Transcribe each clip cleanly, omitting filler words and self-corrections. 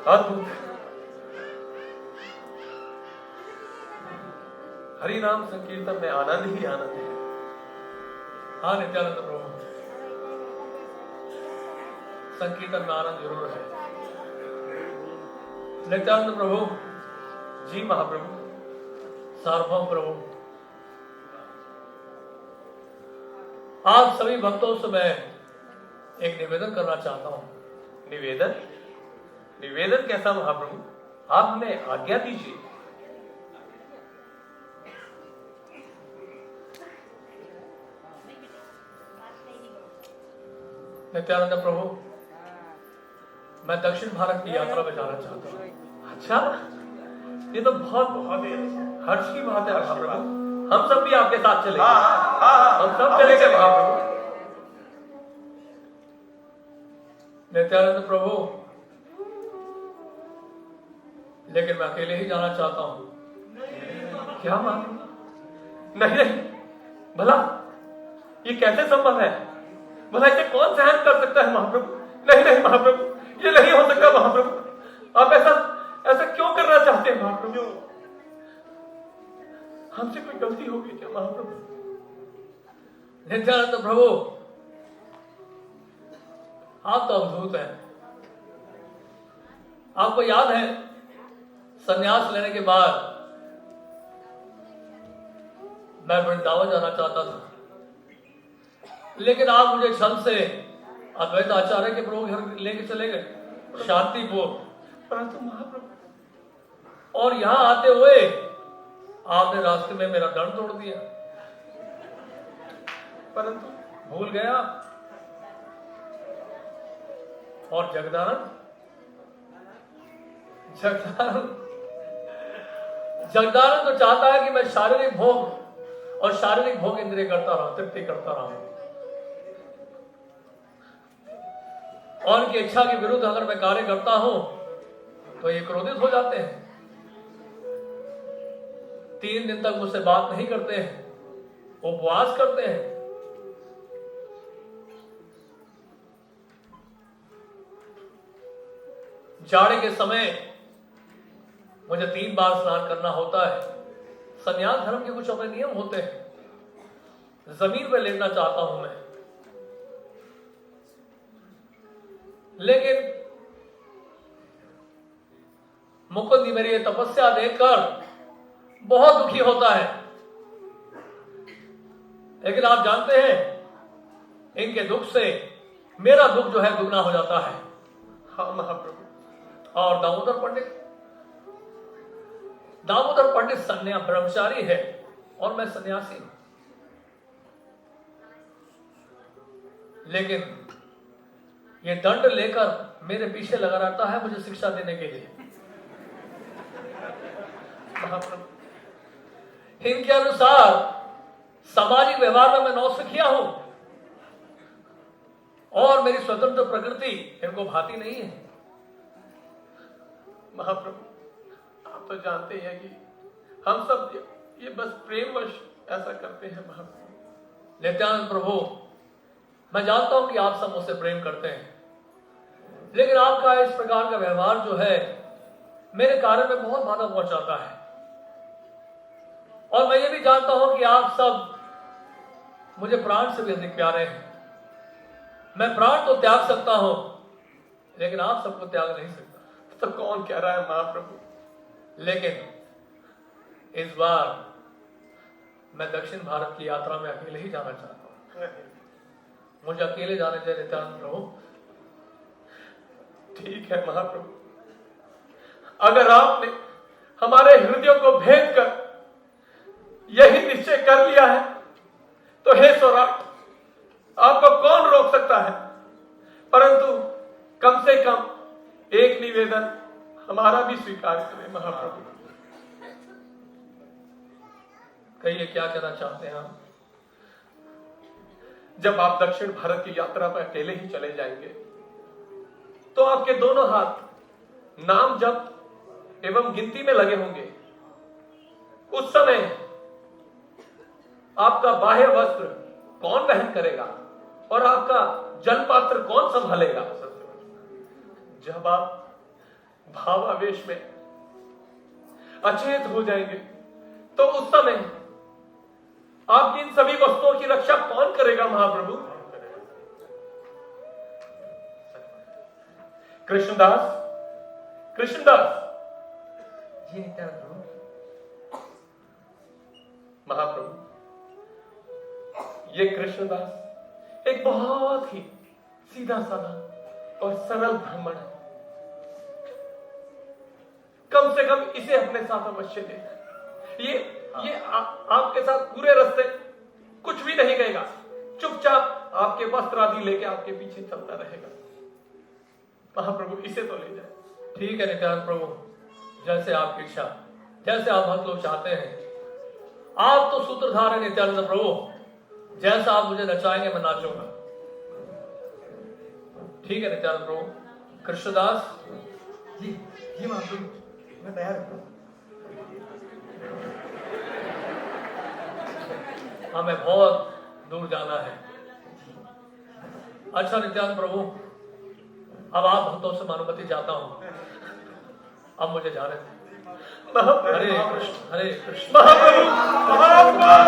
अद्भुत। हरि नाम संकीर्तन में आनंद ही आनंद है। हाँ नित्यानंद प्रभु, संकीर्तन में आनंद जरूर है। नित्यानंद प्रभु जी, महाप्रभु, सार्वभौम प्रभु, आप सभी भक्तों से मैं एक निवेदन करना चाहता हूं। निवेदन? निवेदन कैसा महाप्रभु? आप हमें आज्ञा दीजिए। नित्यानंद प्रभु, मैं दक्षिण भारत की यात्रा में जाना चाहता हूं। अच्छा, ये तो बहुत बहुत हर्ष की बात है महाप्रभु। हम सब भी आपके साथ चलेंगे। हम सब चलेंगे महाप्रभु। नित्यानंद प्रभु, लेकिन मैं अकेले ही जाना चाहता हूं। क्या महाप्रभु? नहीं नहीं, भला ये कैसे संभव है? भला इसे कौन सहन कर सकता है महाप्रभु? नहीं नहीं महाप्रभु, ये नहीं हो सकता महाप्रभु। आप ऐसा क्यों करना चाहते हैं महाप्रभु? हमसे कोई गलती हो गई क्या महाप्रभु? नित्यानंद प्रभु, आप तो अद्भुत हैं। आपको याद है, संन्यास लेने के बाद मैं वृंदावन जाना चाहता था, लेकिन आप मुझे छल से अद्वैत आचार्य के प्रभु घर लेके चले गए शांतिपुर। परंतु महाप्रभु, और यहां आते हुए आपने रास्ते में मेरा दंड तोड़ दिया। परंतु भूल गया। और जगदानंद तो चाहता है कि मैं शारीरिक भोग और शारीरिक भोग इंद्रिय करता रहूं, तृप्ति करता रहूं। और उनकी इच्छा के विरुद्ध अगर मैं कार्य करता हूं तो ये क्रोधित हो जाते हैं। 3 दिन तक मुझसे बात नहीं करते हैं, उपवास करते हैं। जाड़े के समय मुझे 3 बार स्नान करना होता है। संन्यास धर्म के कुछ अपने नियम होते हैं। जमीन पे लेटना चाहता हूं मैं, लेकिन मुकुंद मेरी ये तपस्या देखकर बहुत दुखी होता है। लेकिन आप जानते हैं, इनके दुख से मेरा दुख जो है दुगना हो जाता है। हाँ महाप्रभु। और दामोदर पंडित सन्यास ब्रह्मचारी है और मैं सन्यासी हूं, लेकिन ये दंड लेकर मेरे पीछे लगा रहता है मुझे शिक्षा देने के लिए। महाप्रभु, इनके अनुसार सामाजिक व्यवहार में मैं नौसिखिया हूं और मेरी स्वतंत्र प्रकृति इनको भाती नहीं है। महाप्रभु, आप तो जानते हैं कि हम सब ये बस प्रेमवश ऐसा करते हैं महाप्रभु। नित्यानंद प्रभु, मैं जानता हूं कि आप सब मुझसे प्रेम करते हैं, लेकिन आपका इस प्रकार का व्यवहार जो है मेरे कार्य में बहुत बाधा पहुंचाता है। और मैं ये भी जानता हूं कि आप सब मुझे प्राण से भी अधिक प्यारे हैं। मैं प्राण तो त्याग सकता हूं, लेकिन आप सबको त्याग नहीं सकता। तो कौन कह रहा है महाप्रभु? लेकिन इस बार मैं दक्षिण भारत की यात्रा में अकेले ही जाना चाहता हूं। मुझे अकेले जाने दे नित्यानंद प्रभु। ठीक है महाप्रभु, अगर आपने हमारे हृदयों को भेद कर यही निश्चय कर लिया है तो हे सौराट, आपको कौन रोक सकता है? परंतु कम से कम एक निवेदन हमारा भी स्वीकार करें महाप्रभु। कहिए क्या कहना चाहते हैं आप? जब आप दक्षिण भारत की यात्रा पर अकेले ही चले जाएंगे तो आपके दोनों हाथ नाम जप एवं गिनती में लगे होंगे। उस समय आपका बाह्य वस्त्र कौन वहन करेगा और आपका जल पात्र कौन संभालेगा? जब आप भावावेश में अचेत हो जाएंगे, तो उस समय आपकी इन सभी वस्तुओं की रक्षा कौन करेगा महाप्रभु? कृष्णदास, कृष्णदास जी नित्यानंद प्रभु। महाप्रभु, ये कृष्णदास एक बहुत ही सीधा साधा और सरल ब्राह्मण है। कम से कम इसे अपने साथ अवश्य लेना। ये आपके साथ पूरे रास्ते कुछ भी नहीं कहेगा, चुपचाप आपके वस्त्र आदि लेके आपके पीछे चलता रहेगा। महाप्रभु, इसे तो ले जाए। ठीक है नित्यानंद प्रभु, जैसे आपकी इच्छा, जैसे आप भक्त लोग चाहते हैं। आप तो सूत्रधार है नित्यानंद प्रभु, जैसा आप मुझे नचाएंगे मैं नाचूंगा। ठीक है नित्यानंद प्रभु। कृष्णदास जी जी महाप्रभु, मैं तैयार हूँ। हमें बहुत दूर जाना है। अच्छा नित्यानंद प्रभु, अब आप भक्तों से अनुमति चाहता हूं, अब मुझे जाने दें। हरे कृष्ण हरे कृष्ण। महाप्रभु,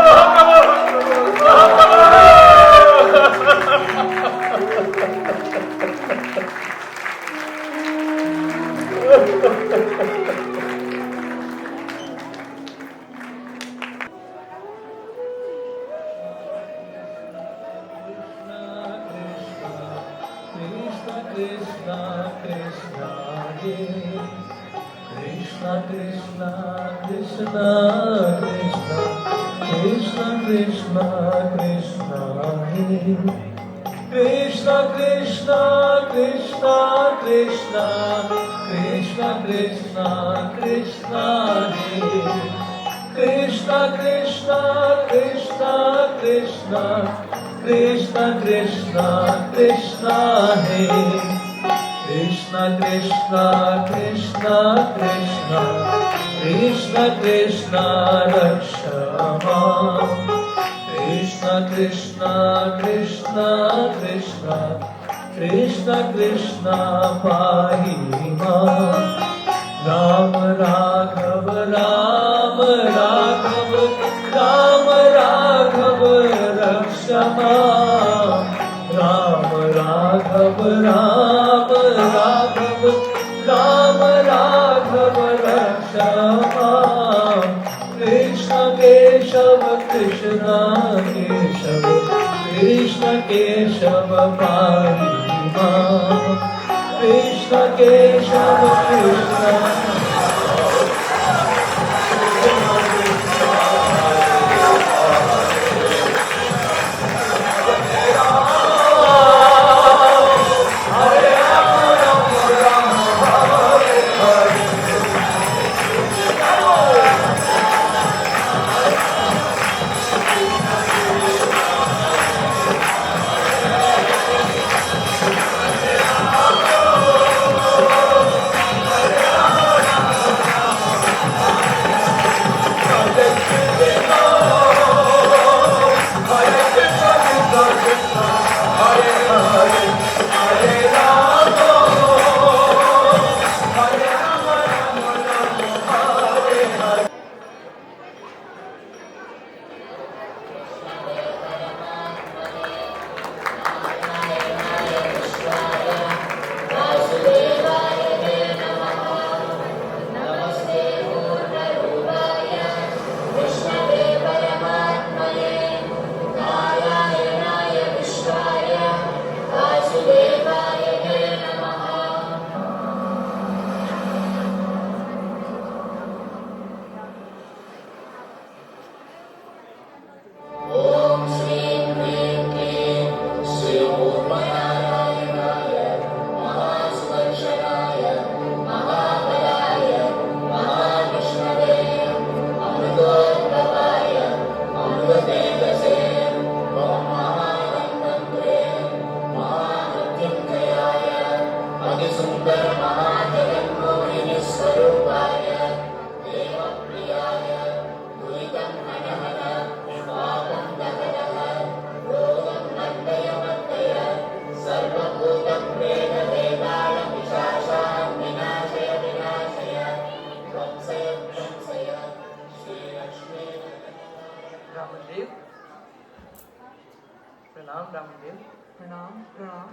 प्रणाम प्रणाम।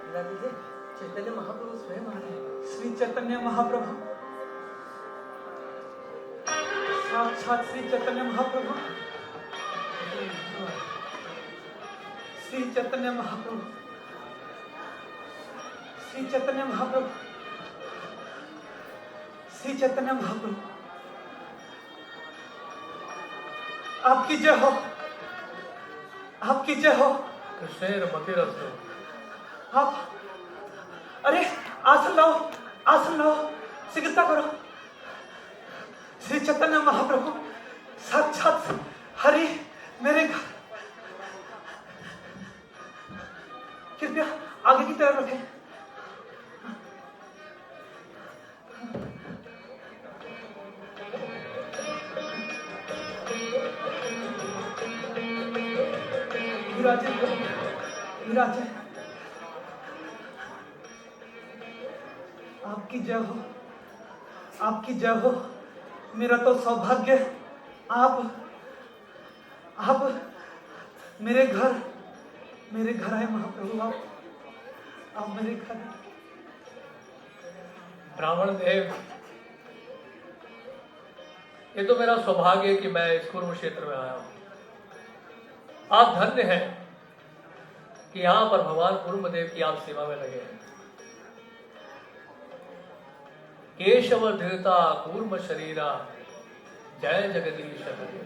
लीलाजी जी, चैतन्य महाप्रभु स्वयं आ रहे हैं। श्री चैतन्य महाप्रभु, साक्षात श्री चैतन्य महाप्रभु, श्री चैतन्य महाप्रभु, श्री चैतन्य महाप्रभु, श्री चैतन्य महाप्रभु, आपकी जय हो, आपकी जय हो। कृष्ण मतिरस्तु। आप, अरे आसन लो, आसन लो, शीघ्रता करो। श्री चैतन्य महाप्रभु, साक्षात हरि मेरे घर, कृपया आगे की तरफ रखें। विराजे विराजे, आपकी जय हो, आपकी जय हो। मेरा तो सौभाग्य, आप मेरे घर आए महाप्रभु। आप मेरे घर। ब्राह्मण देव, ये तो मेरा सौभाग्य है कि मैं इस कुरुम क्षेत्र में आया हूं। आप धन्य हैं कि यहां पर भगवान कुरुमदेव की आप सेवा में लगे हैं। केशव धृता कूर्म शरीरा, जय जगदीश हरे,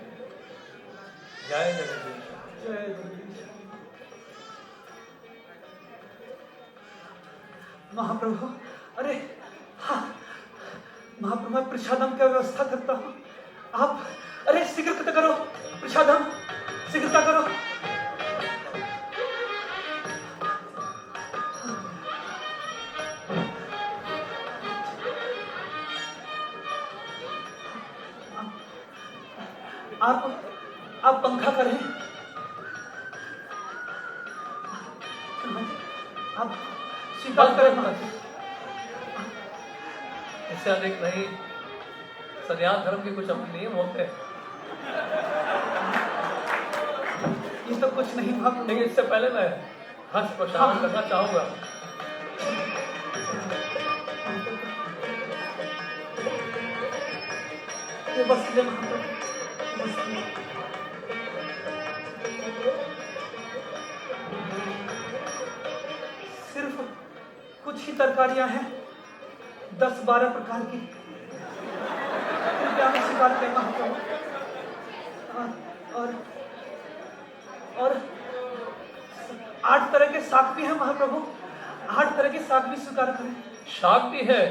जय जगदीश, जय जगदीश। महाप्रभु, अरे हाँ महाप्रभु, मैं प्रसादम की व्यवस्था करता हूँ। आप, अरे शीघ्रता करो, प्रसादम शीघ्रता करो। आप पंखा करें, आप स्वीकार करें। इससे अधिक नहीं। सन्यास धर्म के कुछ अपने नियम होते हैं। ये तो कुछ नहीं महाप्रभु। लेकिन इससे पहले मैं हंस प्रसाद करना चाहूंगा। ये बस ले महाप्रभु, बस ले। सिर्फ कुछ ही तरकारियां हैं, 10-12 प्रकार की। कृपया हमें स्वीकार करें महाप्रभु। और 8 तरह के शाक भी हैं महाप्रभु। 8 तरह के शाक भी स्वीकार करें। शाक भी है।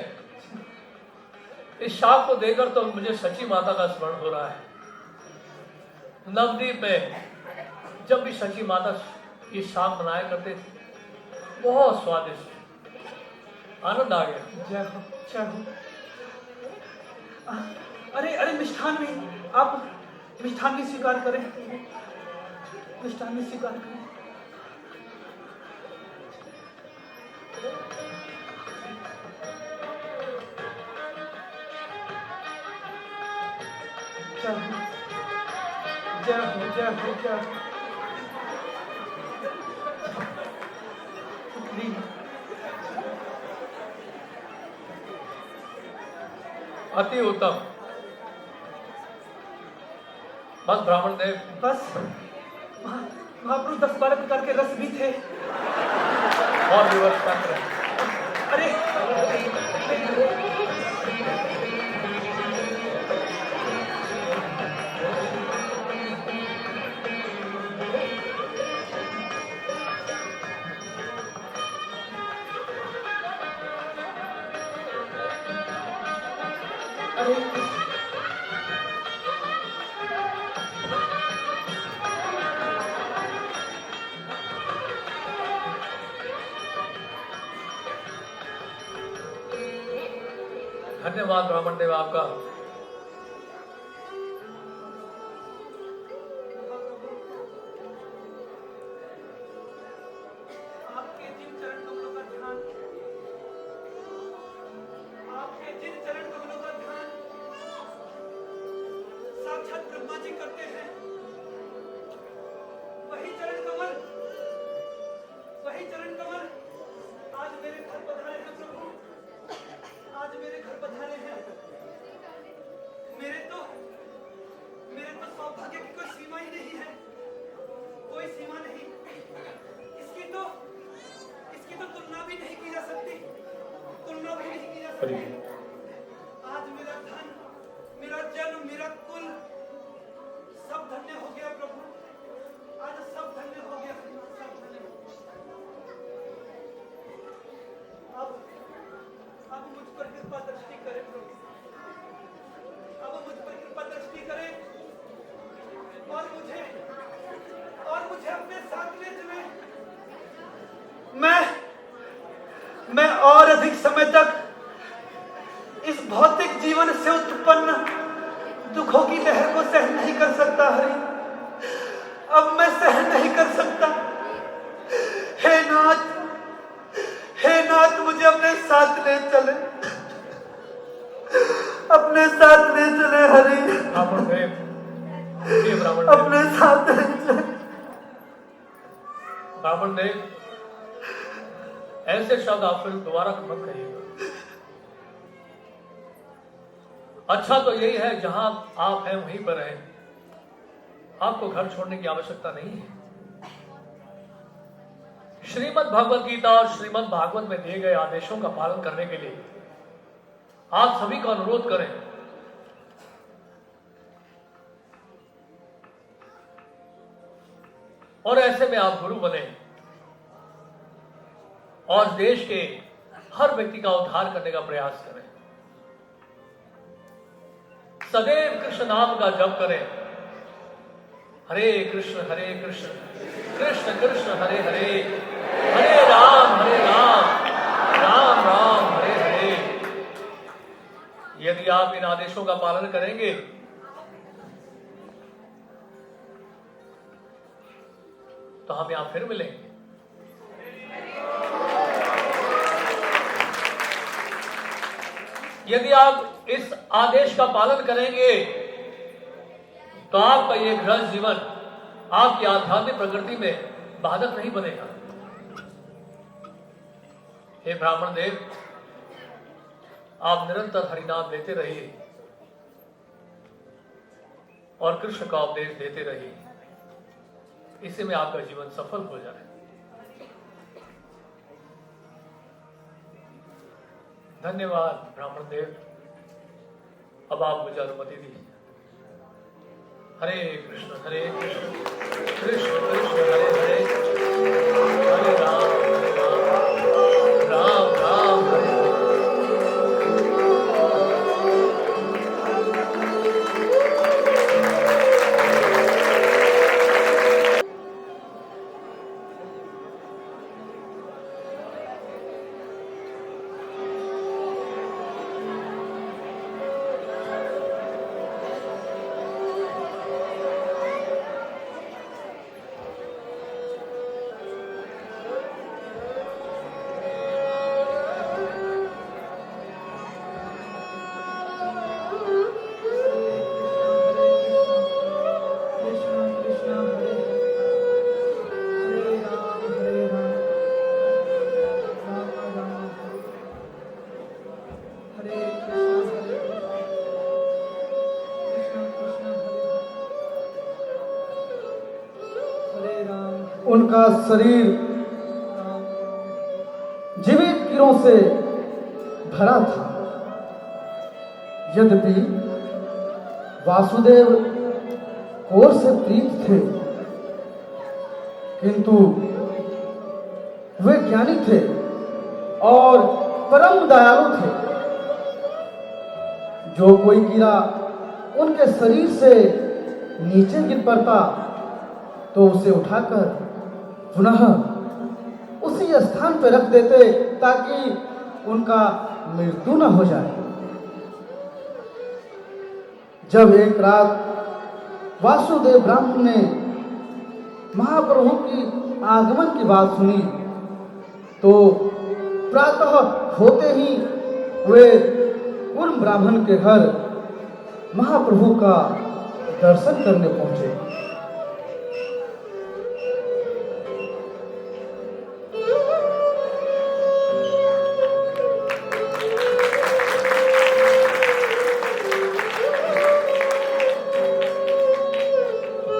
इस शाक को देकर तो मुझे सची माता का स्मरण हो रहा है। नवद्वीप में जब भी सची माता ये शाक बनाया करते थे, बहुत स्वादिष्ट, आनंद आ गया। जय हो, जय हो। अरे मिष्ठान भी, आप मिष्ठान भी स्वीकार करें, मिष्ठान भी स्वीकार करें। जय हो, जय हो, जय हो, जय हो। अति उत्तम। बस ब्राह्मण देव, बस महाप्रभु 10-12 प्रकार के रस भी थे। और व्यवस्था करें। अरे धन्यवाद ब्राह्मण देव आपका। आपके जिन चरण कमलों का ध्यान, आपके जिन चरण कमलों का ध्यान साक्षात ब्रह्मा जी करते हैं, हरि आज मेरा धन, मेरा जन्म, मेरा कुल सब धन्य हो गया प्रभु। आज सब धन्य हो गया, सब धन्य हो गया। अब मुझ पर कृपा दृष्टि करें प्रभु, अब मुझ पर कृपा दृष्टि करें और मुझे अपने साथ ले चले। मैं और अधिक समय तक इस भौतिक जीवन से उत्पन्न दुखों की लहर को सहन नहीं कर सकता हरि। अब मैं सहन नहीं कर सकता। हे नाथ मुझे अपने साथ ले चले, अपने साथ ले चले हरि, अपने साथ ले चले। ब्राह्मण देव, ऐसे शब्द आप फिर दोबारा मत कहिएगा। अच्छा तो यही है जहां आप हैं वहीं पर रहें, आपको घर छोड़ने की आवश्यकता नहीं है। श्रीमद् भगवद गीता और श्रीमद् भागवत में दिए गए आदेशों का पालन करने के लिए आप सभी को अनुरोध करें। और ऐसे में आप गुरु बने और देश के हर व्यक्ति का उद्धार करने का प्रयास करें। सदैव कृष्ण नाम का जप करें। हरे कृष्ण कृष्ण कृष्ण हरे हरे, हरे राम राम राम हरे हरे। यदि आप इन आदेशों का पालन करेंगे तो हम यहां फिर मिलेंगे। यदि आप इस आदेश का पालन करेंगे तो आपका यह गृहस्थ जीवन आपकी आध्यात्मिक प्रकृति में बाधक नहीं बनेगा। हे ब्राह्मण देव, आप निरंतर हरिनाम लेते रहिए और कृष्ण का उपदेश देते रहिए, इसी में आपका जीवन सफल हो जाए। धन्यवाद ब्राह्मण देव। अब आप मुझे अनुमति दीजिए। हरे कृष्ण कृष्ण कृष्ण हरे हरे, हरे राम राम राम हरे हरे। उनका शरीर जीवित कीड़ों से भरा था। यद्यपि वासुदेव कौर से प्रीत थे, किंतु वे ज्ञानी थे और परम दयालु थे। जो कोई कीड़ा उनके शरीर से नीचे गिर पड़ता तो उसे उठाकर पुनः उसी स्थान पर रख देते ताकि उनका मृत्यु न हो जाए। जब एक रात वासुदेव ब्राह्मण ने महाप्रभु की आगमन की बात सुनी तो प्रातः होते ही वे कुर्म ब्राह्मण के घर महाप्रभु का दर्शन करने पहुंचे।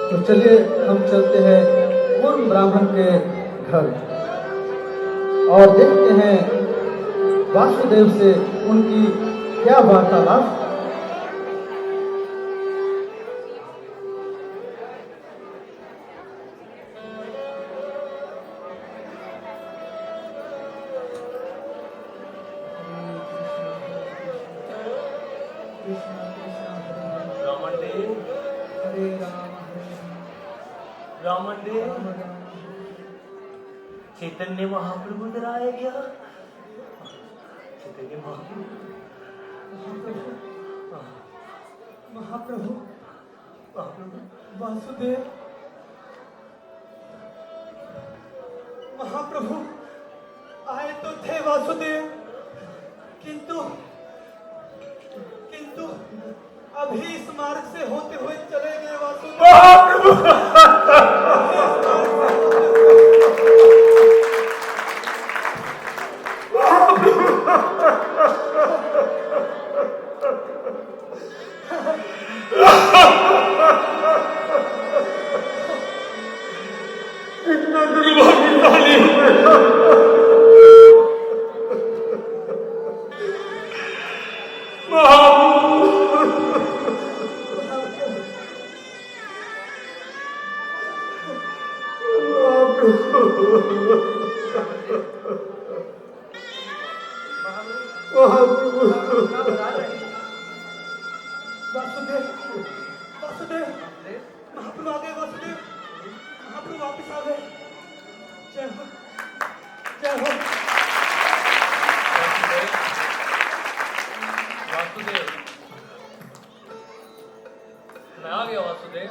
तो चलिए हम चलते हैं कुर्म ब्राह्मण के घर और देखते हैं वासुदेव से उनकी क्या वार्तालाप। चैतन्य महाप्रभु इधर आया गया। चैतन्य महाप्रभु वासुदेव महाप्रभु आए तो थे वासुदेव, किंतु अभी इस मार्ग से होते हुए चले गए वासुदेव। महाप्रभु वापिस आ गए। जय हो, जय हो। वासुदेव, मैं आ गया वासुदेव।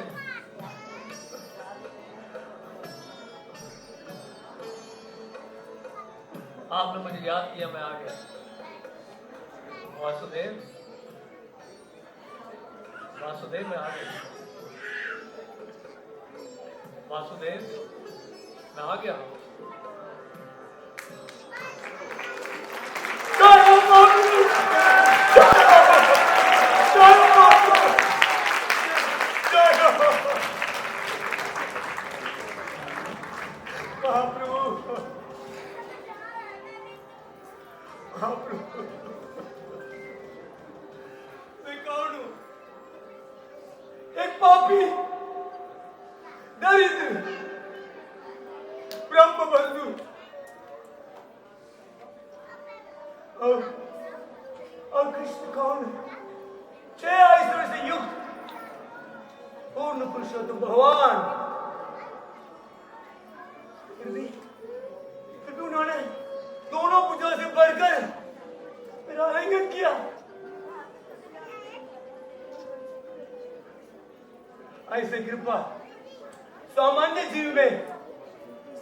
आपने मुझे याद किया, मैं आ गया वासुदेव। वासुदेव मैं आ गया वासुदेव, मैं आ गया। मैं कौन हूं? एक पापी, दरिद्र, ब्रह्म बंधु और कृष्ण कौन है? 6 ऐश्वर्य से युक्त पूर्ण पुरुषोत्तम भगवान। फिर भी उन्होंने दोनों भुजों से बढ़कर मेरा आलिंगन किया। ऐसे कृपा सामान्य जीव में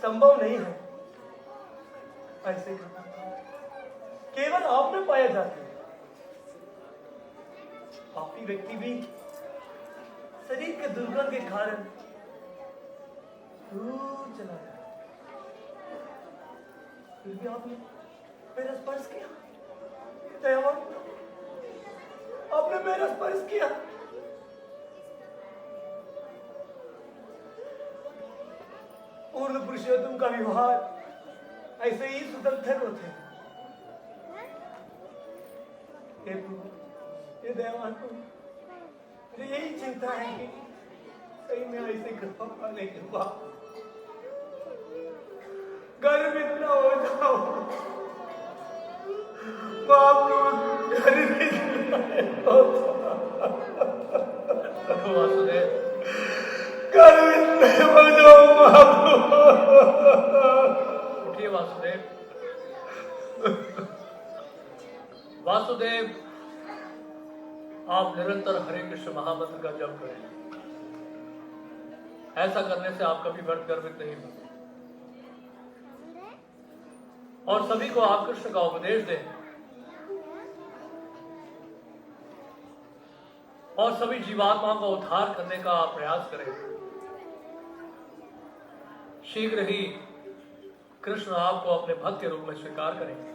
संभव नहीं है। ऐसे कृपा केवल आप में पाया जाता है। पापी व्यक्ति भी शरीर के दुर्गंध के कारण दूर चला गया, फिर भी आपने मेरा स्पर्श किया। दयावान, आपने मेरा स्पर्श किया। पूर्ण पुरुषोत्तम का व्यवहार ऐसे ही स्वतंत्र होते हैं। हे प्रभु, हे दयावान प्रभु, मुझे यही चिंता है कि सही में ऐसे कृपा पाने के बाद गर्वित न हो जाओ। वासुदेव, गर्वित नहीं हो जाओ महाप्रभु। उठिए वासुदेव। वासुदेव, आप निरंतर हरे कृष्ण महामंत्र का जप करें। ऐसा करने से आप कभी व्यर्थ गर्वित नहीं होंगे और सभी को आप कृष्ण का उपदेश दें और सभी जीवात्माओं का उद्धार करने का आप प्रयास करें। शीघ्र ही कृष्ण आपको अपने भक्त के रूप में स्वीकार करेंगे।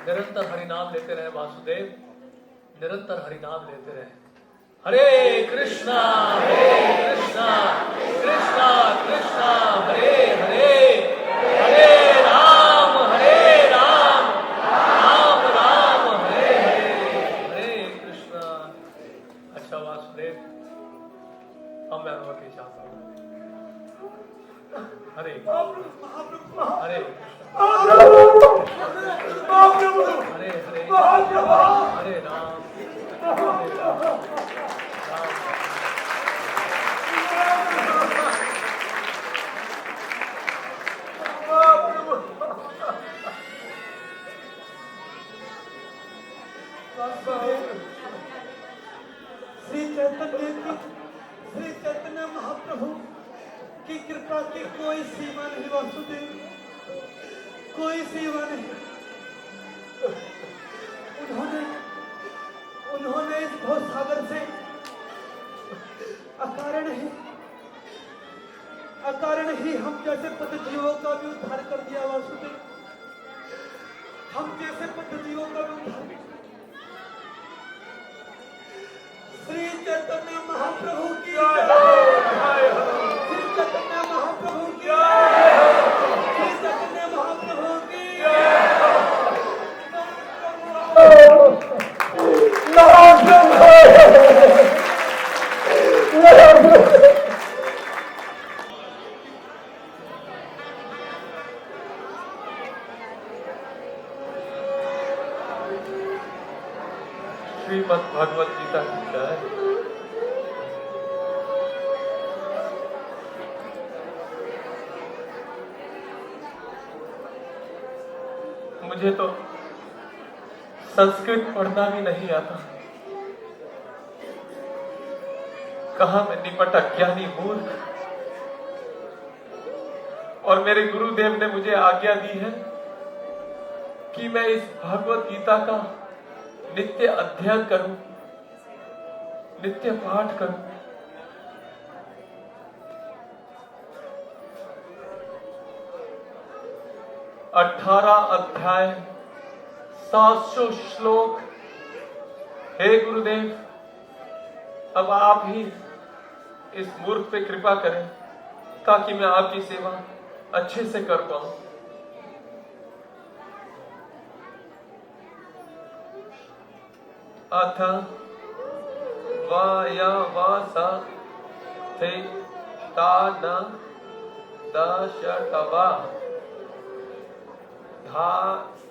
निरंतर हरिनाम लेते रहे वासुदेव, निरंतर हरिनाम लेते रहे। हरे कृष्णा कृष्णा कृष्णा हरे हरे, हरे महाप्रभु, हरे हरे महाप्रभु, हरे राम हरे राम राम श्री चैतन्य महाप्रभु की कृपा की कोई सीमा नहीं वासुदेव, कोई सीमा नहीं। उन्होंने इस भवसागर से अकारण ही हम जैसे पद्धतियों का भी उद्धार कर दिया वासुदेव, हम जैसे पद्धतियों का भी उद्धार कर दिया। श्री चैतन्य महाप्रभु की जय, श्री चैतन्य महाप्रभु की जय, श्री चैतन्य महाप्रभु की जय। श्रीमद् भगवत गीता की जय। मुझे तो संस्कृत पढ़ना भी नहीं आता, कहा मैं निपट अज्ञानी मूर्ख। और मेरे गुरुदेव ने मुझे आज्ञा दी है कि मैं इस भगवत गीता का नित्य अध्ययन करूं, नित्य पाठ करूं। अठारह अध्याय 700 श्लोक। हे गुरुदेव, अब आप ही इस मूर्ख पे कृपा करें ताकि मैं आपकी सेवा अच्छे से कर पाऊं। अथ वायवसा थे तान दशटवा धात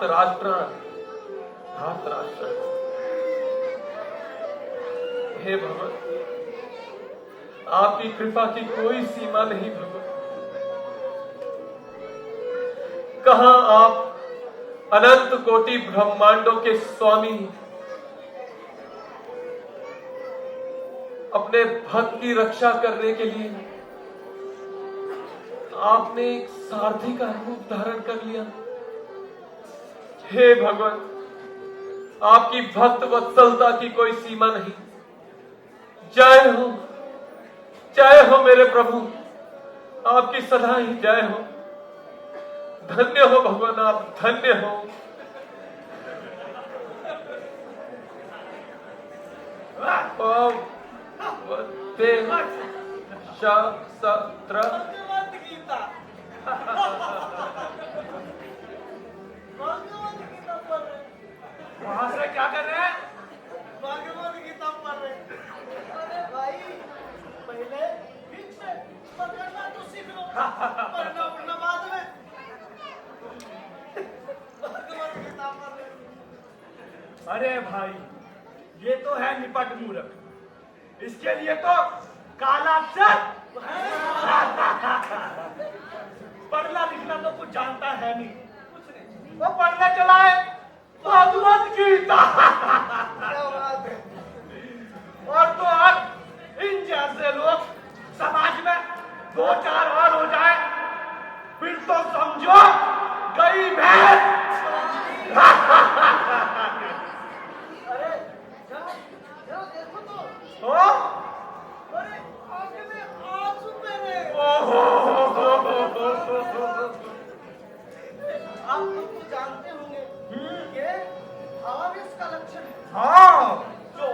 राष्ट्रान धार्त राष्ट्रान। हे भगवान, आपकी कृपा की कोई सीमा नहीं भगवान। कहां आप अनंत कोटि ब्रह्मांडों के स्वामी अपने भक्त की रक्षा करने के लिए आपने एक सारथी का रूप धारण कर लिया। हे भगवान, आपकी भक्त वत्सलता की कोई सीमा नहीं। जय हो मेरे प्रभु, आपकी सदा ही जय हो। धन्य हो भगवान, आप धन्य हो। सत्र वहां से क्या कर रहे हैं? भगवत गीता पढ़ रहे हैं। अरे भाई, पहले ठीक से पढ़ना तो सीख लो, पढ़ना बाद में। भगवत गीता पढ़ रहे हैं। अरे भाई, ये तो है निपट मूर्ख, इसके लिए तो काला अक्षर। पढ़ना लिखना तो कुछ जानता है नहीं, कुछ नहीं। वो पढ़ने चला है भगवत गीता। और तो और इन जैसे लोग समाज में दो चार और हो जाए फिर तो समझो गई भैंस। अरे देखो तो, अरे आंखें में आंसू मेरे। आप लोग तो जानते होंगे ये भाव इसका लक्षण है। हाँ, जो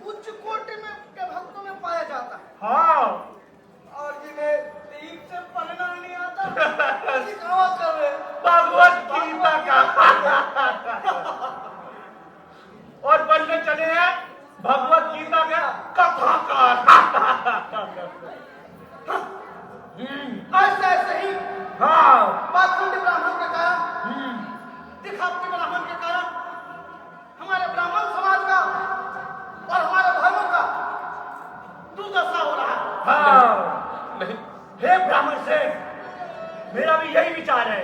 उच्च कोटि में के भक्तों में पाया जाता है। हाँ, और जिन्हें ठीक से पढ़ना नहीं आता, दिखावा कर रहे। भगवत ऐसे ऐसे ही पाखंडी ब्राह्मण के कारण, दिखावटी ब्राह्मण के कारण हमारे ब्राह्मण समाज का और हमारे धर्म का दुर्दशा हो रहा है। नहीं, हे ब्राह्मण से मेरा भी यही विचार है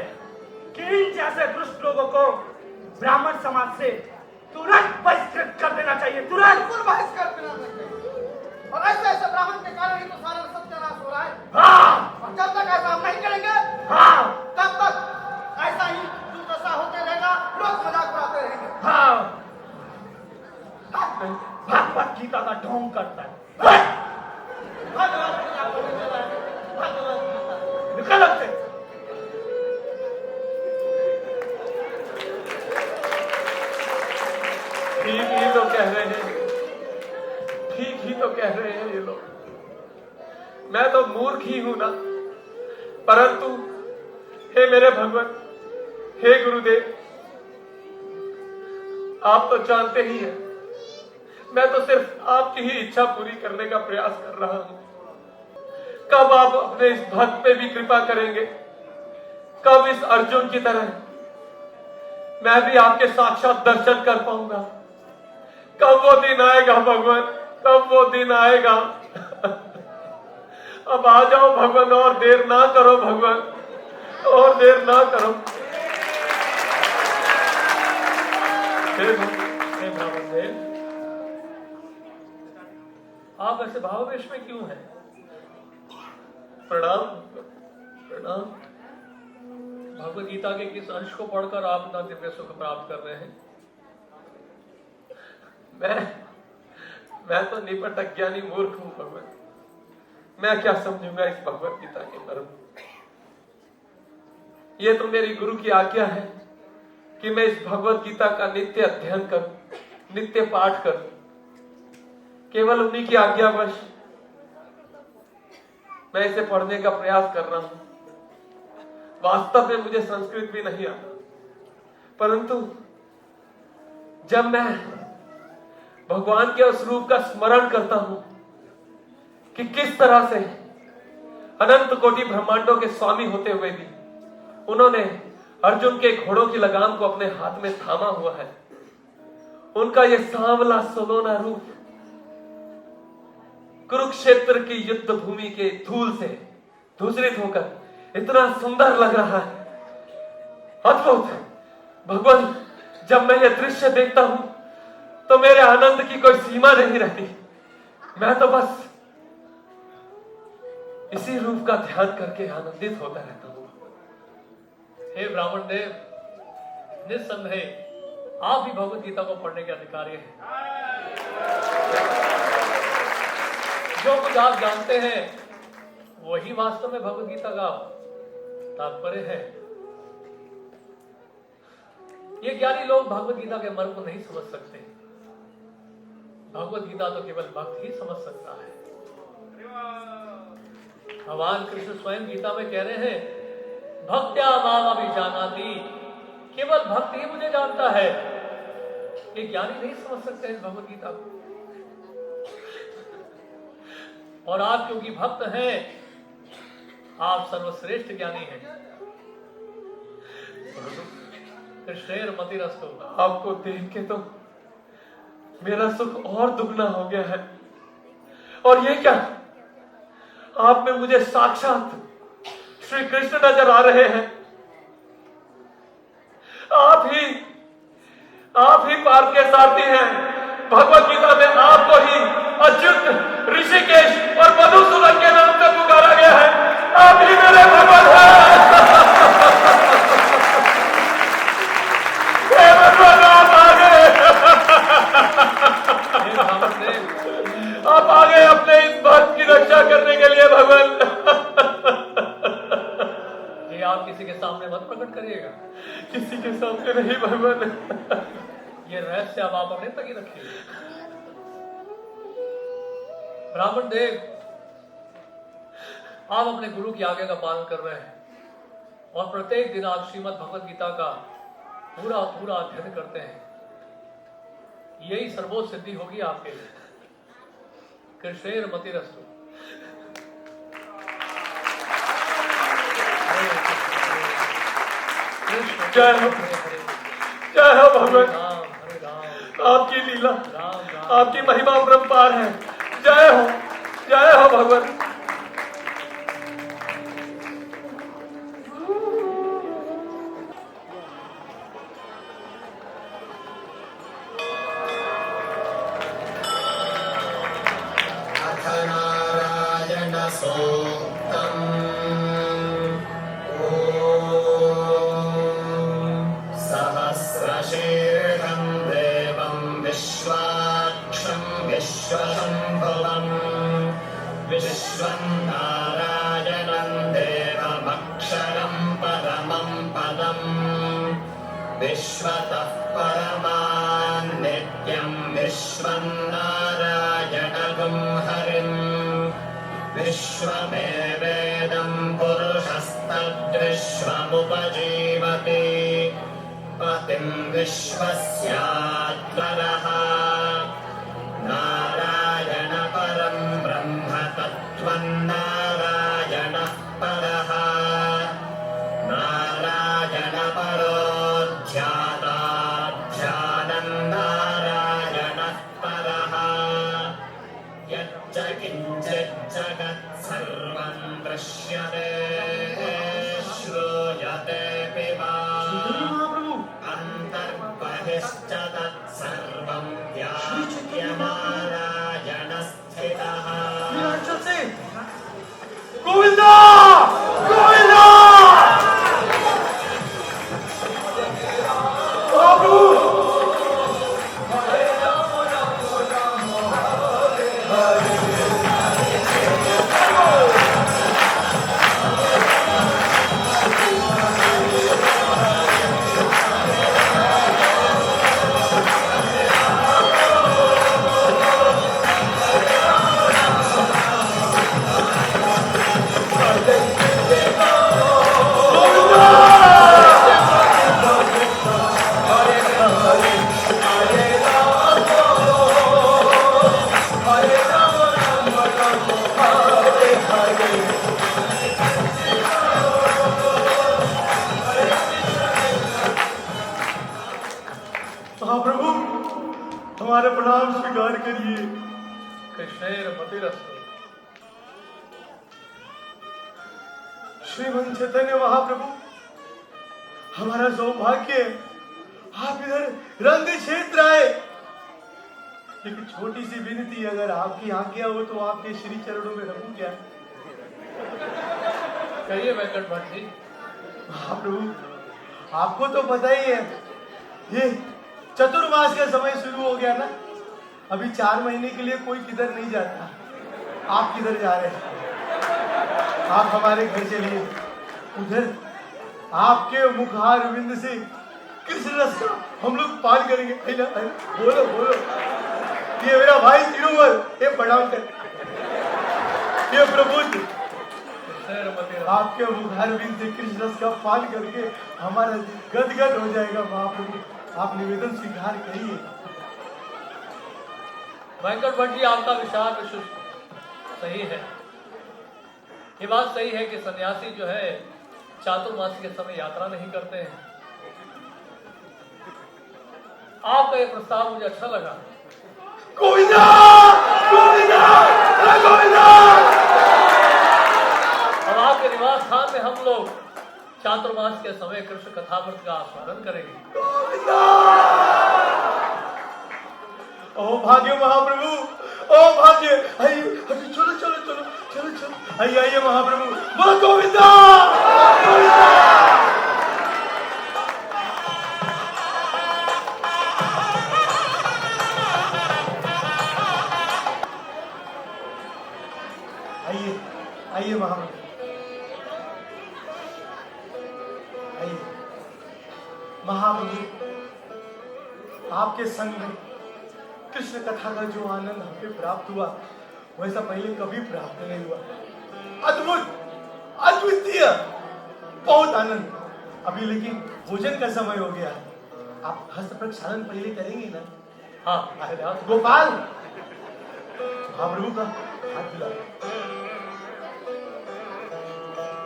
कि इन जैसे दुष्ट लोगों को ब्राह्मण समाज से तुरंत बहिष्कृत कर देना चाहिए, तुरंत बहिष्कृत कर देना चाहिए। और ऐसे ऐसे ब्राह्मण के कारण ही तो सारा सत्यानाश हो रहा है। और जब तक ऐसा हम नहीं करेंगे, तब तक ऐसा ही दुर्दशा होते रहेगा, लोग मजाक उड़ाते रहेंगे। भगवत गीता का ढोंग करता है। भगवत गीता को नहीं देता है। भगवत गीता निकल लगते। ठीक ही तो कह रहे हैं, ठीक ही तो कह रहे हैं ये लोग। मैं तो मूर्ख ही हूं ना, परंतु हे मेरे भगवान, हे गुरुदेव, आप तो जानते ही हैं, मैं तो सिर्फ आपकी ही इच्छा पूरी करने का प्रयास कर रहा हूं। कब आप अपने इस भक्त पे भी कृपा करेंगे? कब इस अर्जुन की तरह मैं भी आपके साक्षात दर्शन कर पाऊंगा? कब वो दिन आएगा भगवान, कब वो दिन आएगा? अब आ जाओ भगवान, और देर ना करो भगवान, और देर ना करो। हे ब्राह्मण देव, आप ऐसे भावावेश में क्यों हैं? प्रणाम प्रणाम। भगवद गीता के किस अंश को पढ़कर आप अपना दिव्य सुख प्राप्त कर रहे हैं? मैं तो निपट अज्ञानी मूर्ख हूं भगवान। मैं क्या समझूंगा इस भगवत गीता के मर्म। ये तो मेरी गुरु की आज्ञा है कि मैं इस भगवत गीता का नित्य अध्ययन करूं, नित्य पाठ करूं। केवल उन्हीं की आज्ञावश मैं इसे पढ़ने का प्रयास कर रहा हूं। वास्तव में मुझे संस्कृत भी नहीं आता, परंतु जब मैं भगवान के उस रूप का स्मरण करता हूं कि किस तरह से अनंत कोटि ब्रह्मांडों के स्वामी होते हुए भी उन्होंने अर्जुन के घोड़ों की लगाम को अपने हाथ में थामा हुआ है, उनका यह सांवला सोलोना रूप कुरुक्षेत्र की युद्ध भूमि के धूल से धूसरित होकर इतना सुंदर लग रहा है, अद्भुत। भगवान, जब मैं यह दृश्य देखता हूं तो मेरे आनंद की कोई सीमा नहीं रहती। मैं तो बस इसी रूप का ध्यान करके आनंदित होता रहता हूं। हे ब्राह्मण देव, निस्संदेह आप भी भगवद गीता को पढ़ने के अधिकारी हैं। जो कुछ आप जानते हैं वही वास्तव में भगवद गीता का तात्पर्य है। ये ज्ञानी लोग भगवद गीता के मर्म को नहीं समझ सकते। भगवद गीता तो केवल भक्त ही समझ सकता है। भगवान कृष्ण स्वयं गीता में कह रहे हैं, भक्त्या माम अभिजानाति, केवल भक्त ही मुझे जानता है। ये ज्ञानी नहीं समझ सकते हैं भगवद गीता को। और आप क्योंकि भक्त हैं, आप सर्वश्रेष्ठ ज्ञानी हैं। कृष्णेर मतिरस्तु। आपको देख के तो मेरा सुख और दुगना हो गया है। और ये क्या, आप में मुझे साक्षात श्री कृष्ण नजर आ रहे हैं। आप ही पार्थ के सारथी हैं। भगवत गीता में आपको ही अच्युत, ऋषिकेश और मधुसूदन के नाम से पुकारा गया है। आप ही मेरे भगवान हैं। हे भगवान, आप आ गए। आप आ गए अपने इस भक्त की रक्षा करने के लिए भगवान। ये आप किसी के सामने मत प्रकट करिएगा। किसी के सामने नहीं भगवान। ये रहस्य अब आप अपने तक ही रखिए। ब्राह्मण देव, आप अपने गुरु की आज्ञा का पालन कर रहे हैं और प्रत्येक दिन आप श्रीमद् भगवद गीता का पूरा अध्ययन करते हैं। यही सर्वोच्च सिद्धि होगी आपके लिए। कृष्णेर मतिरस्तु। जय हो, जय हो भगवान। राम हरे राम, आपकी लीला, राम राम। आपकी महिमा अपरंपार है। जय हो भगवान। सहस्रशीर्षं देवं विश्वाक्षं विश्वशम्भुवम् विश्वं नारायणं देवमक्षरं परमं पदम् विश्वतः परमान् नित्यं विश्वं नारायणगं हरिम् विश्वमेवेदं पुरुषस्तद्विश्वमुपजीवति पतिं विश्वस्यात्मनः नारायण परं ब्रह्म तत्त्वं नारायणः परः नारायण परो ध्यानं नारायणः परः यच्च किञ्चित् जगत् सर्वं दृश्यते श्रूयतेऽपि वा अन्तर्बहिश्च तत्सर्वं व्याप्य नारायणस्थितः नीलाचल से गोविंदा, गोविंदा, महाप्रभु। महाप्रभु, हमारे प्रणाम स्वीकार करिए। कृष्णेर मतिरस्तु। श्रीमन चैतन्य महाप्रभु, हमारा सौभाग्य आप इधर रंग क्षेत्र आए। एक छोटी सी विनती, अगर आपकी आज्ञा हो तो आपके श्री चरणों में रहूं क्या? कहिए वेंकट भट्ट जी। महाप्रभु, आपको तो पता ही है, ये चतुर्मास का समय शुरू हो गया ना। अभी 4 महीने के लिए कोई किधर नहीं जाता। आप किधर जा रहे हैं? आप हमारे घर चलिए। उधर आपके मुखार विंद से कृष्ण रस का हम लोग पान करेंगे। बोलो बोलो। ये मेरा भाई तिरुवर, ये प्रणाम कर। ये प्रभु, कृष्णेर मतिरस्तु। आपके मुखार विंद से कृष्ण रस का पान करके हमारा गदगद हो जाएगा। महाप्रभु, आप निवेदन स्वीकार करिए। वेंकट भट्ट जी, आपका विचार विशिष्ट सही है। ये बात सही है कि सन्यासी जो है चातुर्मासी के समय यात्रा नहीं करते हैं। आपका ये प्रस्ताव मुझे अच्छा लगा। गोविंदा, गोविंदा, गोविंदा। अब आपके निवास स्थान में हम लोग चातुर्मास के समय कृष्ण कथामृत का आस्वादन करेंगे। ओ भाग्य महाप्रभु, ओ भाग्य। आइए अभी चलो चलो चलो चलो चलो। आइए आइए महाप्रभु, बोलो गोविंदा, गोविंदा। आइए आइए महाप्रभु, आइए महाप्रभु। आपके संग में कृष्ण कथा का जो आनंद हमें प्राप्त हुआ, वैसा पहले कभी प्राप्त नहीं हुआ। अद्भुत, अद्वितीय, बहुत आनंद। अभी लेकिन भोजन का समय हो गया। आप हस्त प्रक्षालन पहले करेंगे ना? हाँ, गोपाल, महाप्रभु का हाथ मिला।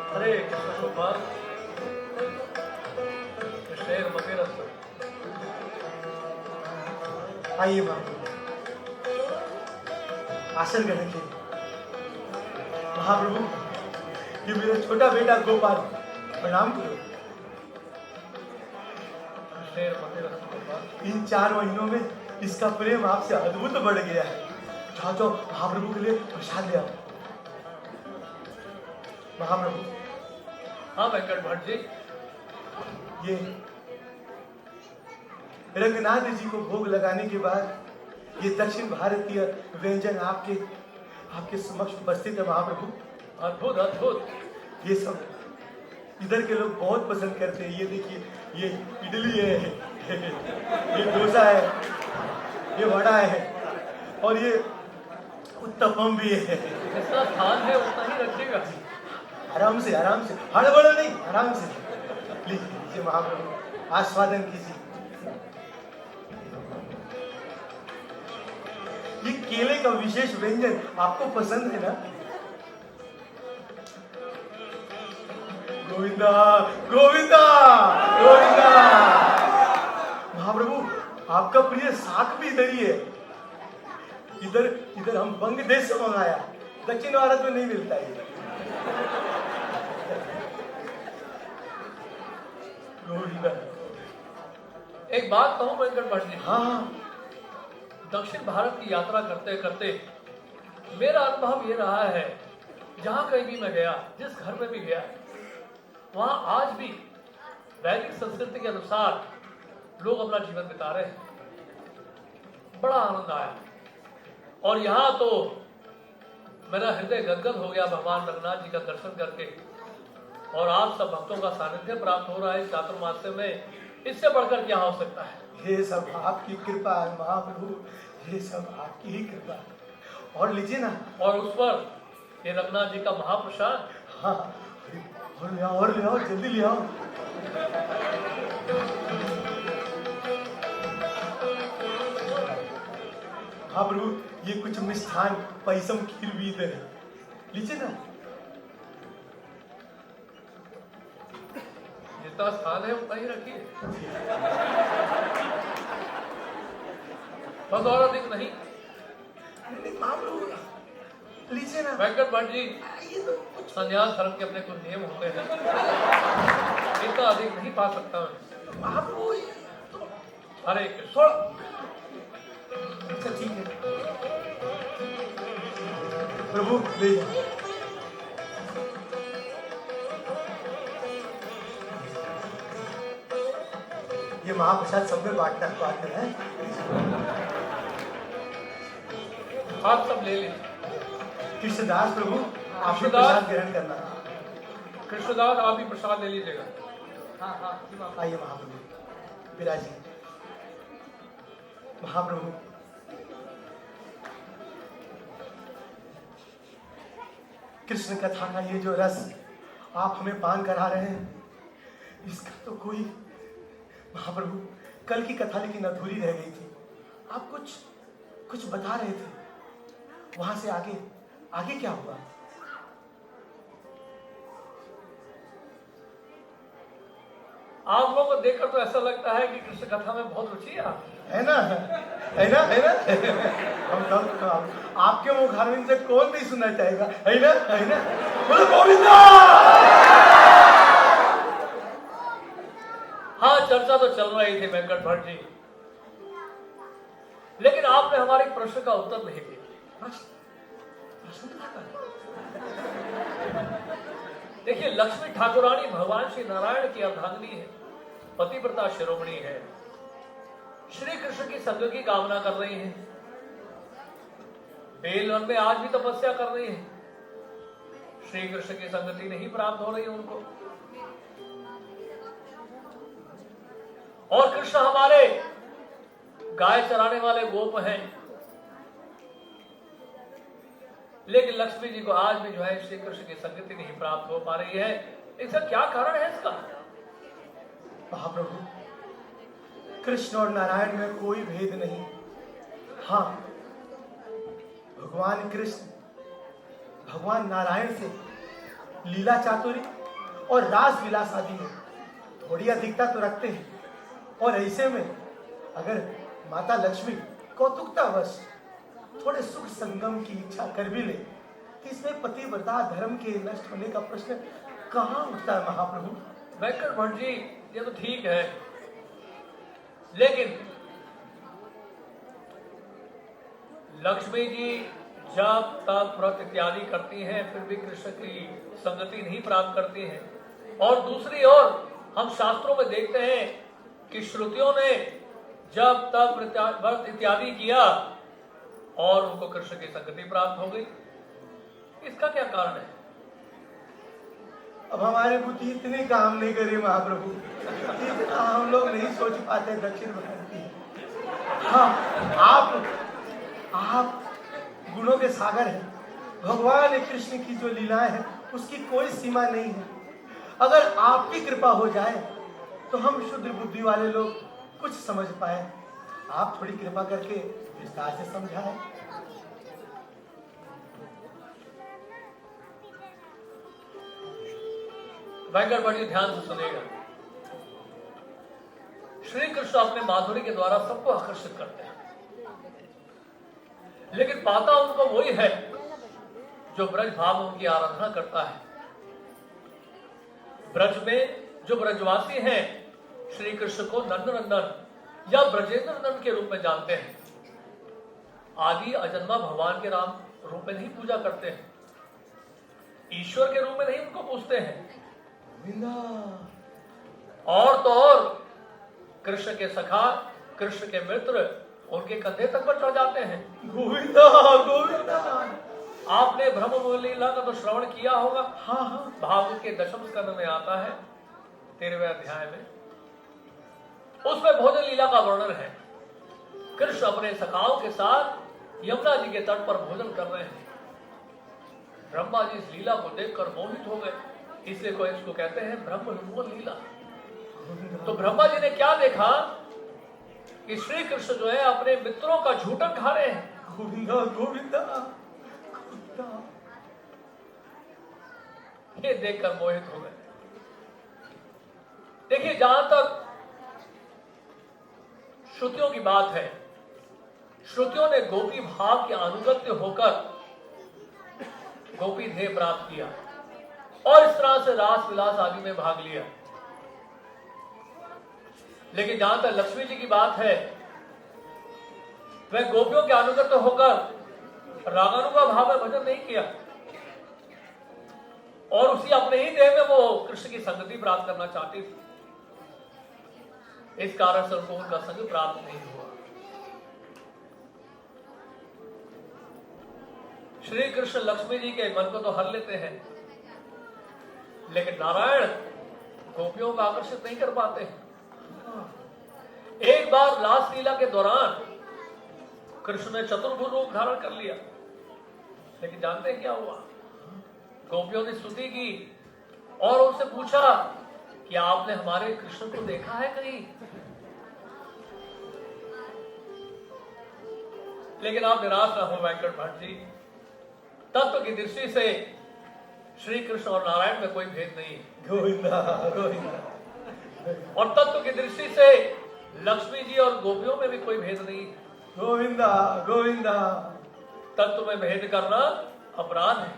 हरे कृष्ण गोपाल शेर मकेरस। आइए महाप्रभु, आसन ग्रहण कीजिए। महाप्रभु, ये मेरा छोटा बेटा गोपाल, प्रणाम करो। शेर मकेरस गोपाल। इन 4 महीनों में इसका प्रेम आपसे अद्भुत बढ़ गया है। जाओ जाओ, महाप्रभु के लिए प्रसाद ले आओ। महाप्रभु, हाँ वेंकट भट्ट जी, ये रंगनाथ जी को भोग लगाने के बाद ये दक्षिण भारतीय व्यंजन आपके समक्ष उपस्थित है महाप्रभु। अद्भुत अद्भुत। ये सब इधर के लोग बहुत पसंद करते हैं। ये देखिए, ये इडली है, ये डोसा है, ये वड़ा है और ये उत्तपम भी है। जितना स्थान है उतना ही रखिएगा। आराम से हड़बड़ नहीं, आराम से लीजिए महाप्रभु, आस्वादन कीजिए। ये केले का विशेष व्यंजन आपको पसंद है ना? गोविंदा गोविंदा गोविंदा। महाप्रभु, आपका प्रिय साग भी इधर ही है। इधर हम बंग देश से मंगाया, दक्षिण भारत में नहीं मिलता है। गोविंदा। एक बात कहूं वेंकट भट्ट जी, हाँ, दक्षिण भारत की यात्रा करते करते मेरा अनुभव ये रहा है, जहां कहीं भी मैं गया, जिस घर में भी गया, वहां आज भी वैदिक संस्कृति के अनुसार लोग अपना जीवन बिता रहे हैं। बड़ा आनंद आया और यहाँ तो मेरा हृदय गदगद हो गया भगवान रघुनाथ जी का दर्शन करके, और आप सब भक्तों का सानिध्य प्राप्त हो रहा है इस चातुर्मास्य में। इससे बढ़कर क्या हो सकता है? ये सब आपकी कृपा है महाप्रभु, ये सब आपकी ही कृपा है। और लीजिए ना। और उस पर ये रघुनाथ जी का महाप्रसाद। हाँ, और ले आओ, जल्दी ले आओ। हाँ प्रभु, ये कुछ मिष्ठान पैसम खीर भी इधर है, लीजिए ना। जितना स्थान है उतना ही रखिए, बस और अधिक नहीं। महाप्रभु लीजिए ना। वेंकट भट्ट जी, संन्यास धर्म के अपने कुछ नियम होते हैं, इतना अधिक नहीं पा सकता मैं। महाप्रभु हरे कृष्ण। अच्छा ठीक है प्रभु, ले जाओ। ये महाप्रसाद सब में बांटना है। आप सब ले लीजिए। कृष्णदास प्रभु, आप भी कृष्णदास। प्रसाद ग्रहण करना। कृष्णदास, आप भी प्रसाद ले लीजिएगा। आइए महाप्रभु, विराजिए। महाप्रभु, कृष्ण कथा का ये जो रस आप हमें पान करा रहे हैं, इसका तो कोई, महाप्रभु कल की कथा लेकिन अधूरी रह गई थी। आप कुछ बता रहे थे, वहां से आगे क्या हुआ? आप लोगों को देखकर तो ऐसा लगता है कि कृष्ण कथा में बहुत रुचि है ना? हम आपके मुखारविंद से कौन नहीं सुनना चाहेगा, है ना? बोलो गोविंदा। हाँ, चर्चा तो चल रही थी वेंकट भट्ट जी, लेकिन आपने हमारे प्रश्न का उत्तर नहीं दिया। देखिए, लक्ष्मी ठाकुरानी भगवान श्री नारायण की अर्धांगिनी है, पतिव्रता शिरोमणि है, श्री कृष्ण की संग की कामना कर रही है, बेलवन में आज भी तपस्या कर रही है। श्री कृष्ण की संगति नहीं प्राप्त हो रही उनको, और कृष्ण हमारे गाय चराने वाले गोप हैं, लेकिन लक्ष्मी जी को आज भी जो है श्री कृष्ण की संगति नहीं प्राप्त हो पा रही है। इसका क्या कारण है इसका? महाप्रभु, कृष्ण और नारायण में कोई भेद नहीं। हाँ, भगवान कृष्ण भगवान नारायण से लीला चातुरी और रास विलास आदि में थोड़ी अधिकता तो रखते हैं, और ऐसे में अगर माता लक्ष्मी कौतुकतावश थोड़े सुख संगम की इच्छा कर भी ले तो इसमें पतिव्रता धर्म के नष्ट होने का प्रश्न कहाँ उठता है महाप्रभु? वेंकट भट्ट जी, ये तो ठीक है, लेकिन लक्ष्मी जी जब तप व्रत इत्यादि करती हैं फिर भी कृष्ण की संगति नहीं प्राप्त करती हैं। और दूसरी ओर हम शास्त्रों में देखते हैं कि श्रुतियों ने जब तप व्रत इत्यादि किया और उनको कृष्ण की संगति प्राप्त हो गई। इसका क्या कारण है? अब हमारी बुद्धि इतनी काम नहीं करी महाप्रभु, इतना हम लोग नहीं सोच पाते दक्षिण भारती। हाँ, आप गुणों के सागर हैं। भगवान कृष्ण की जो लीलाएं हैं उसकी कोई सीमा नहीं है। अगर आपकी कृपा हो जाए तो हम शुद्ध बुद्धि वाले लोग कुछ समझ पाए। आप थोड़ी कृपा करके विस्तार से समझाएं। वेंकट भट्ट जी ध्यान से सुनेगा। श्री कृष्ण अपने माधुरी के द्वारा सबको आकर्षित करते हैं, लेकिन पाता उनको वही है जो ब्रज भाव में उनकी आराधना करता है। ब्रज में जो ब्रजवासी हैं श्री कृष्ण को नंदनंदन या ब्रजेंद्र नंदन के रूप में जानते हैं। आदि अजन्मा भगवान के राम रूप में नहीं पूजा करते हैं, ईश्वर के रूप में नहीं उनको पूजते हैं। और तो और कृष्ण के सखा, कृष्ण के मित्र उनके कंधे तक पर चढ़ जाते हैं। गोविंदा गोविंदा। आपने ब्रह्म लीला का तो श्रवण किया होगा। हाँ, भागवत के दशम स्कंद में आता है 13वें अध्याय में, उसमें भोजन लीला का वर्णन है। कृष्ण अपने सखाओं के साथ यमुना जी के तट पर भोजन कर रहे हैं। ब्रह्मा जी इस लीला को देखकर मोहित हो गए, इसलिए कोई इसको कहते हैं ब्रह्म लीला। तो ब्रह्मा जी ने क्या देखा कि श्री कृष्ण जो है अपने मित्रों का झूठन खा रहे हैं। गोविंदा गोविंदा गोविंदा। ये देखकर मोहित हो गए। देखिए, जहां तक श्रुतियों की बात है, श्रुतियों ने गोपी भाव के अनुगत्य होकर गोपी ध्येय प्राप्त किया और इस तरह से रास विलास आदि में भाग लिया। लेकिन जहां तक लक्ष्मी जी की बात है, वह गोपियों के अनुगत होकर रागानुगा भाव में भजन नहीं किया और उसी अपने ही देह में वो कृष्ण की संगति प्राप्त करना चाहती थी। इस कारण से उनको उनका संग प्राप्त नहीं हुआ। श्री कृष्ण लक्ष्मी जी के मन को तो हर लेते हैं, लेकिन नारायण गोपियों को आकर्षित नहीं कर पाते हैं। एक बार लास लीला के दौरान कृष्ण ने चतुर्भुज रूप धारण कर लिया, लेकिन जानते हैं क्या हुआ? गोपियों ने स्तुति की और उनसे पूछा कि आपने हमारे कृष्ण को देखा है कहीं? लेकिन आप निराश ना हो वेंकट भट्ट जी, तत्व की दृष्टि से श्री कृष्ण और नारायण में कोई भेद नहीं है। गोविंदा गोविंदा। और तत्व की दृष्टि से लक्ष्मी जी और गोपियों में भी कोई भेद नहीं है। गोविंदा गोविंदा। तत्व में भेद करना अपराध है।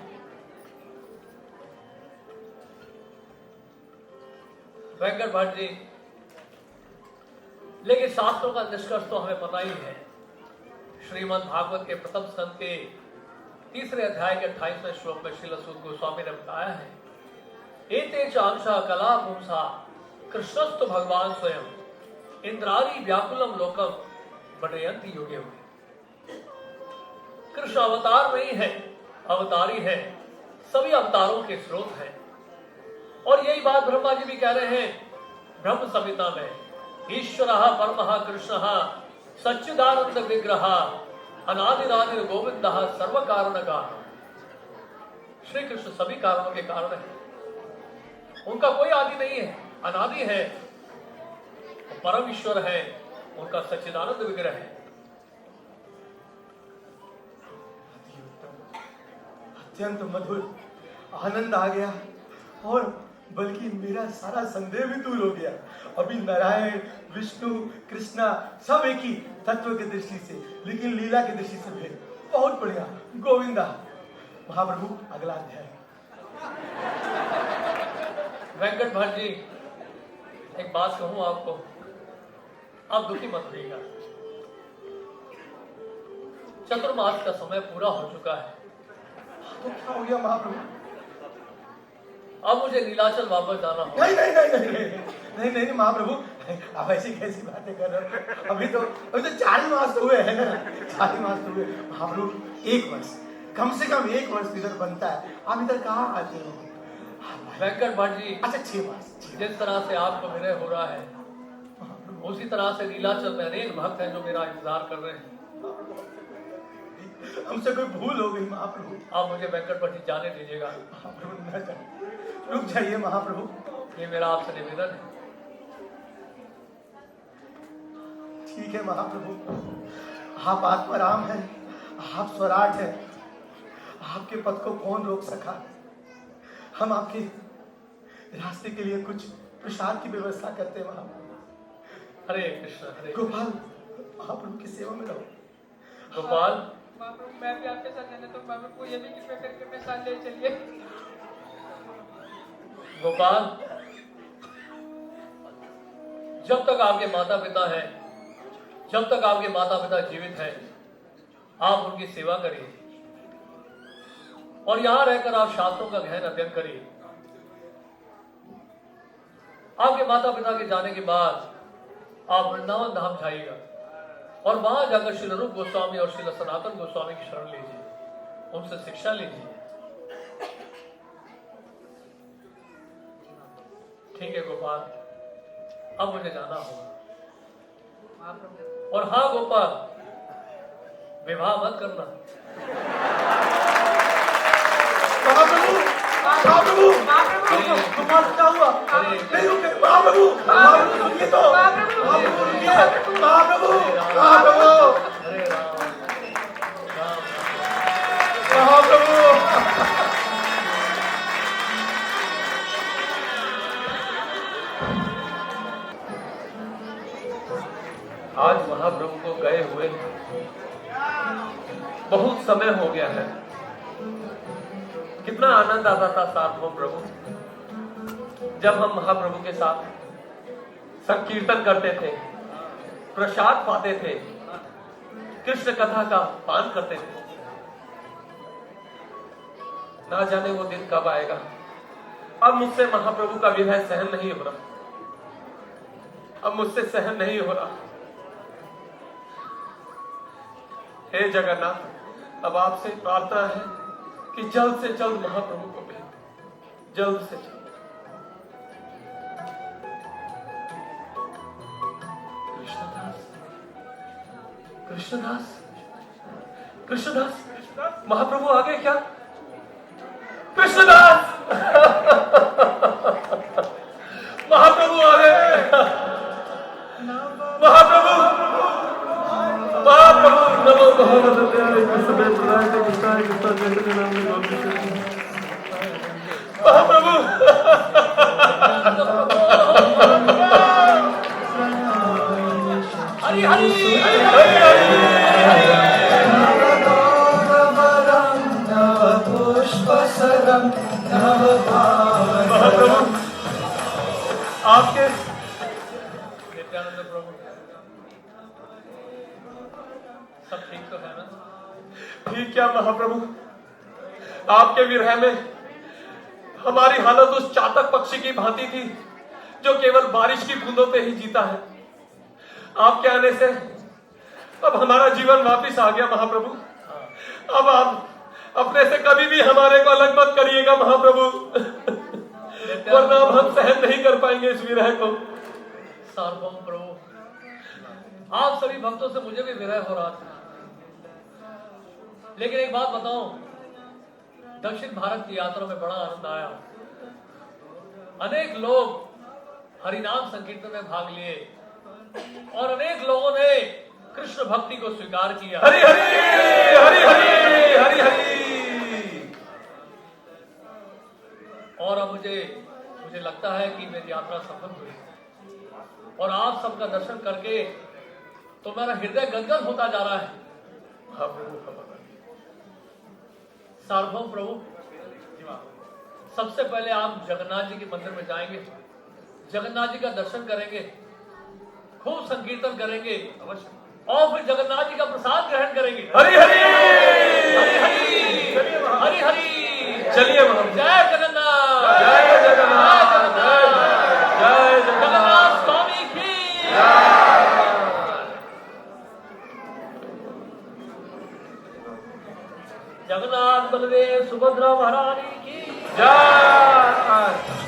वेंकट भट्ट जी, लेकिन शास्त्रों का निष्कर्ष तो हमें पता ही है। श्रीमद् भागवत के प्रथम स्कंद के 3 अध्याय के 28वें श्लोक में श्रील सूत गोस्वामी ने बताया है, एते च अंशा कला पुंसा कृष्णस्तु भगवान स्वयं इंद्रारी व्याकुलम लोकम बडयंती योगे हुए। कृष्ण अवतार नहीं है, अवतारी है, सभी अवतारों के स्रोत हैं। और यही बात ब्रह्मा जी भी कह रहे हैं ब्रह्म संहिता में, ईश्वरः परमः कृष्णः सच्चिदानंद विग्रह अनादिरादि गोविंदः सर्व कारणकः। श्री कृष्ण सभी कारणों के कारण है, उनका कोई आदि नहीं है, अनादि है, परम ईश्वर है, उनका सच्चिदानंद विग्रह है। अत्यंत मधुर आनंद आ गया और बल्कि मेरा सारा संदेह भी दूर हो गया। अभी नारायण, विष्णु, कृष्णा सब एक ही तत्व की दृष्टि से, लेकिन लीला की दृष्टि से भेद। बहुत बढ़िया, गोविंदा। महाप्रभु अगला अध्याय। वेंकट भट्ट जी, एक बात कहूं आपको, आप दुखी मत होइएगा। चतुर्मास का समय पूरा हो चुका है। तो क्या हो गया महाप्रभु? अब मुझे नीलाचल वापस जाना होगा। नहीं नहीं नहीं नहीं नहीं नहीं नहीं महाप्रभु, आप ऐसी कैसी बातें कर रहे हो? अभी तो 4 मास तो हुए हैं ना, 4 मास तो हुए। महाप्रभु 1 वर्ष, कम से कम 1 वर्ष इधर बनता है, आप इधर कहाँ आते हो? वेंकट भट्ट जी, अच्छा 6 मास। जिस तरह से आपको विनय हो रहा है, उसी तरह से नीलाचल में अनेक भक्त हैं जो मेरा इंतजार कर रहे हैं। हमसे कोई भूल हो गई महाप्रभु। आप मुझे वेंकट भट्ट जी जाने दीजिएगा। महाप्रभु न जाइए, रुक जाइए महाप्रभु। ये मेरा आपसे निवेदन है। ठीक है महाप्रभु, आप आत्माराम हैं, आप स्वराट हैं, आपके पद को कौन रोक सका? हम आपके रास्ते के लिए कुछ प्रसाद की व्यवस्था करते हैं महाप्रभु। हरे कृष्ण हरे। गोपाल, महाप्रभु की सेवा में रहो। गोपाल, महाप्रभु मैं भी आपके साथ जाना, तो महाप्रभु ये भी कृपया करके मेरे साथ ले चलिए। गोपाल, जब तक आपके माता पिता हैं, जब तक आपके माता पिता जीवित हैं, आप उनकी सेवा करिए और यहां रहकर आप शास्त्रों का गहन अध्ययन करिए। आपके माता पिता के जाने के बाद आप वृंदावन धाम जाइएगा और वहां जाकर श्री रूप गोस्वामी और श्री सनातन गोस्वामी की शरण लीजिए, उनसे शिक्षा लीजिए। ठीक है गोपाल, अब मुझे जाना होगा। और हाँ गोपाल, विवाह मत करना। महाप्रभु, महाप्रभु, गोपाल क्या हुआ? नहीं रुके महाप्रभु, महाप्रभु सुनिए तो, महाप्रभु रुकिए, महाप्रभु, महाप्रभु, हरे राम राम महाप्रभु। आज महाप्रभु को गए हुए बहुत समय हो गया है। कितना आनंद आता था सार्वभौम प्रभु जब हम महाप्रभु के साथ संकीर्तन करते थे, प्रसाद पाते थे, कृष्ण कथा का पान करते थे। ना जाने वो दिन कब आएगा। अब मुझसे महाप्रभु का विरह सहन नहीं हो रहा, अब मुझसे सहन नहीं हो रहा। हे जगन्नाथ, अब आपसे प्रार्थना है कि जल्द से जल्द महाप्रभु को भेज, जल्द से जल्द। कृष्णदास, कृष्णदास, कृष्णदास, महाप्रभु आ गए क्या? कृष्णदास, महाप्रभु आ गए। महाप्रभु, महाप्रभु, नमो भगवते कृष्ण प्रदाय कृष्णाय कृष्ण जगत नाम में गौरी महाप्रभु। हरि हरि हरि हरि। महाप्रभु, आपके नित्यानंद प्रभु, सब ठीक तो है ना? ठीक क्या महाप्रभु, आपके विरह में हमारी हालत उस चातक पक्षी की भांति थी जो केवल बारिश की बूंदों पे ही जीता है। आपके आने से अब हमारा जीवन वापिस आ गया महाप्रभु। अब आप अपने से कभी भी हमारे को अलग मत करिएगा महाप्रभु, वरना अब हम सहन नहीं कर पाएंगे इस विरह को। सार्वभौम प्रभु, आप सभी भक्तों से मुझे भी विरह हो रहा था, लेकिन एक बात बताऊं, दक्षिण भारत की यात्रा में बड़ा आनंद आया। अनेक लोग हरिनाम संकीर्तन में भाग लिए और अनेक लोगों ने कृष्ण भक्ति को स्वीकार किया। हरि हरि हरि हरि हरि हरि। और अब मुझे लगता है कि मेरी यात्रा सफल हुई और आप सबका दर्शन करके तो मेरा हृदय गदगद होता जा रहा है। हाँ प्रभु, हाँ महाराज। सार्वभौम प्रभु, सबसे पहले आप जगन्नाथ जी के मंदिर में जाएंगे, जगन्नाथ जी का दर्शन करेंगे, खूब संकीर्तन करेंगे अवश्य, और फिर जगन्नाथ जी का प्रसाद ग्रहण करेंगे। हरि हरि हरि हरि हरि हरि। चलिए महाराज। जय जगन्नाथ, जय जगन्नाथ, जय जगन्नाथ जगन्नाथ। स्वामी की। जगन्नाथ बलदेव सुभद्रा महारानी की जय।